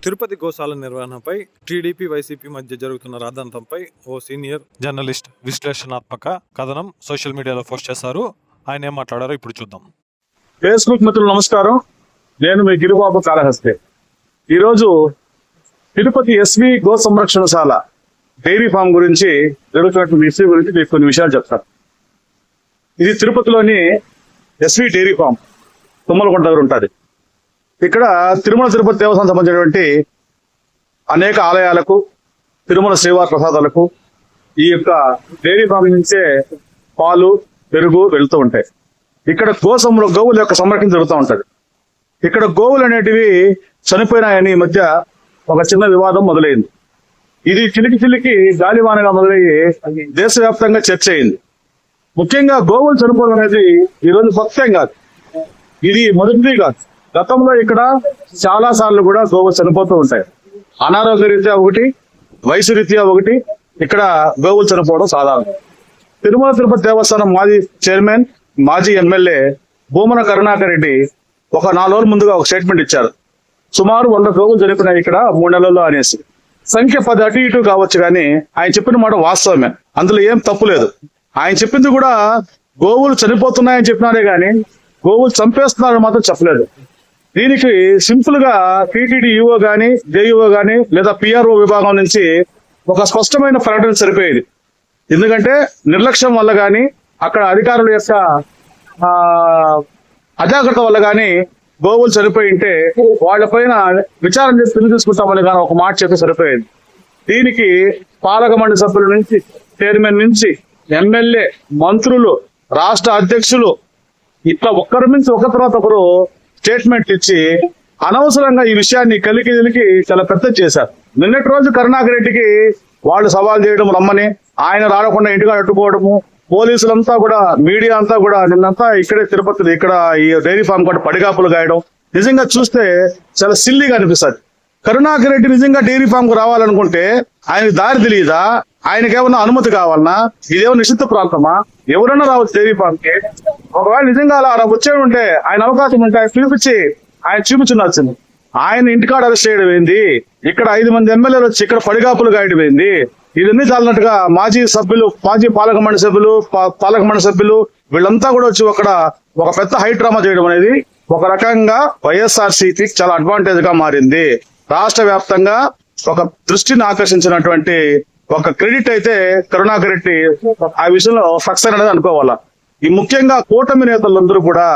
తిరుపతి గోశాల నిర్వహణపై TDP YCP మధ్య జరుగుతున్న రాద్ధాంతంపై ఓ సీనియర్ జర్నలిస్ట్ విశ్లేషణాత్మక కథనం సోషల్ మీడియాలో పోస్ట్ చేశారు. ఆయన ఏం మాట్లాడారో ఇప్పుడు చూద్దాం. ఫేస్బుక్ మిత్రులు నమస్కారం, నేను మీ గిరిబాబు కాళహస్తి. ఈరోజు తిరుపతి ఎస్వి గో సంరక్షణశాల డైరీ ఫామ్ గురించి జరుగుతున్నటువంటి ఇష్యూ గురించి మీకు కొన్ని విషయాలు చెప్తాను. ఇది తిరుపతిలోని ఎస్వి డైరీ ఫామ్ తుమ్మలకొండ దగ్గర ఉంటుంది. ఇక్కడ తిరుమల తిరుపతి దేవస్థానం సంబంధించినటువంటి అనేక ఆలయాలకు, తిరుమల శ్రీవారి ప్రసాదాలకు ఈ యొక్క డైరీ ఫామ్ నుంచే పాలు, పెరుగు వెళ్తూ ఉంటాయి. ఇక్కడ గోవుల యొక్క సంరక్షణ జరుగుతూ ఉంటది. ఇక్కడ గోవులు అనేటివి చనిపోయినాయని ఈ మధ్య ఒక చిన్న వివాదం మొదలైంది. ఇది చిలికి గాలివానగా మొదలయ్యి దేశవ్యాప్తంగా చర్చ అయింది. ముఖ్యంగా గోవులు చనిపోవడం అనేది ఈరోజు భక్త్యం కాదు, ఇది మొదటిది కాదు. గతంలో ఇక్కడ చాలా సార్లు కూడా గోవులు చనిపోతూ ఉంటాయి. అనారోగ్య రీత్యా ఒకటి, వయసు రీత్యా ఒకటి, ఇక్కడ గోవులు చనిపోవడం సాధారణం. తిరుమల తిరుపతి దేవస్థానం మాజీ చైర్మన్, మాజీ ఎమ్మెల్యే భూమన కరుణాకర్ రెడ్డి ఒక 4 రోజుల ముందుగా ఒక స్టేట్మెంట్ ఇచ్చారు. సుమారు 100 గోవులు చనిపోయినాయి ఇక్కడ 3 నెలల్లో అనేసి. సంఖ్య 10 అటు ఇటు కావచ్చు, కానీ ఆయన చెప్పిన మాట వాస్తవమే, అందులో ఏం తప్పు లేదు. ఆయన చెప్పింది కూడా గోవులు చనిపోతున్నాయని చెప్పినారే గాని గోవులు చంపేస్తున్నారని మాత్రం చెప్పలేదు. దీనికి సింపుల్ గా టీటీడీ ఈఓ గాని, జేఈఓ గాని లేదా పిఆర్ఓ విభాగం నుంచి ఒక స్పష్టమైన ప్రకటన సరిపోయేది. ఎందుకంటే నిర్లక్ష్యం వల్ల గాని, అక్కడ అధికారుల యొక్క అజాగ్రత్త వల్ల గాని గోవులు చనిపోయి ఉంటే వాళ్ళపైన విచారణ చేసి తిరిగి తీసుకుంటామని కానీ ఒక మాట చెప్పి సరిపోయేది. దీనికి పాలక మండలి సభ్యుల నుంచి, చైర్మన్ నుంచి, ఎమ్మెల్యే, మంత్రులు, రాష్ట్ర అధ్యక్షులు ఇట్లా ఒక్కరి నుంచి ఒక తర్వాత ఒకరు స్టేట్మెంట్ ఇచ్చి అనవసరంగా ఈ విషయాన్ని కలికి చాలా పెద్ద చేశారు. నిన్నటి రోజు కరుణాకర్ రెడ్డికి వాళ్ళు సవాల్ చేయడం రమ్మని, ఆయన రాకుండా ఇంటిగా అట్టుకోవడము, పోలీసులంతా కూడా, మీడియా అంతా కూడా నిన్నంతా ఇక్కడే తిరుపతి ఇక్కడ ఈ డైరీ ఫామ్ కూడా పడిగాపులు గాయడం నిజంగా చూస్తే చాలా సిల్లీగా అనిపిస్తుంది. కరుణాకర్ రెడ్డి నిజంగా డైరీ ఫామ్ కు రావాలనుకుంటే ఆయనకి దారి తెలియదా? ఆయనకేమన్నా అనుమతి కావాలన్నా? ఇదేమో నిషిద్ధ ప్రాంతమా? ఎవరన్నా రావచ్చు డైరీ ఫామ్ కి. ఒకవేళ నిజంగా అలా వచ్చే ఉంటే ఆయన అవకాశం ఉంటే ఆయన పిలిపించి ఆయన చూపించాల్సింది. ఆయన ఇంటికాడ అరెస్ట్ చేయడం ఏంది? ఇక్కడ 5 మంది ఎమ్మెల్యేలు వచ్చి ఇక్కడ పడిగాపులు గాయడం ఏంది? ఇదన్నీ చాలినట్టుగా మాజీ సభ్యులు, మాజీ పాలక మండలి సభ్యులు వీళ్ళంతా కూడా వచ్చి అక్కడ ఒక పెద్ద హై డ్రామా చేయడం అనేది ఒక రకంగా వైఎస్ఆర్సీపీ చాలా అడ్వాంటేజ్ గా మారింది. రాష్ట్ర వ్యాప్తంగా ఒక దృష్టిని ఆకర్షించినటువంటి ఒక క్రెడిట్ అయితే కరుణాకర్ రెడ్డి ఆ విషయంలో సక్సెస్ అనేది అనుకోవాలా. ఈ ముఖ్యంగా కూటమి నేతలందరూ కూడా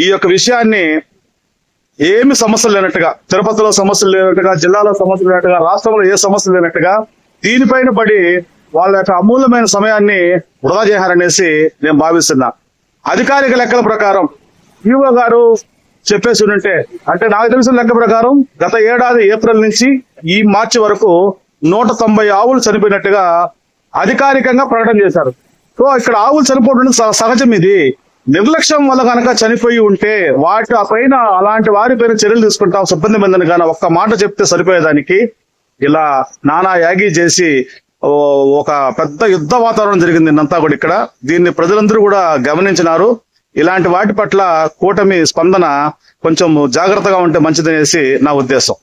ఈ యొక్క విషయాన్ని ఏమి సమస్యలు లేనట్టుగా, తిరుపతిలో సమస్యలు లేనట్టుగా, జిల్లాలో సమస్యలు లేనట్టుగా, రాష్ట్రంలో ఏ సమస్యలు లేనట్టుగా దీనిపైన పడి వాళ్ళ యొక్క అమూల్యమైన సమయాన్ని వృధా చేశారనేసి నేను భావిస్తున్నా. అధికారిక లెక్కల ప్రకారం ఈవో గారు చెప్పేసి ఉంటే, అంటే నాకు తెలిసిన లెక్క ప్రకారం గత ఏడాది ఏప్రిల్ నుంచి ఈ మార్చి వరకు 190 ఆవులు చనిపోయినట్టుగా అధికారికంగా ప్రకటన చేశారు. సో ఇక్కడ ఆవులు చనిపోవడం సహజం. ఇది నిర్లక్ష్యం వల్ల కనుక చనిపోయి ఉంటే వాటి పైన అలాంటి వారి పైన చర్యలు తీసుకుంటాం సిబ్బంది మందిని, కానీ ఒక్క మాట చెప్తే సరిపోయేదానికి ఇలా నానా యాగి చేసి ఒక పెద్ద యుద్ధ వాతావరణం జరిగింది నిన్నంతా కూడా ఇక్కడ. దీన్ని ప్రజలందరూ కూడా గమనించినారు. ఇలాంటి వాటి పట్ల కూటమి స్పందన కొంచెం జాగ్రత్తగా ఉంటే మంచిదనేసి నా ఉద్దేశం.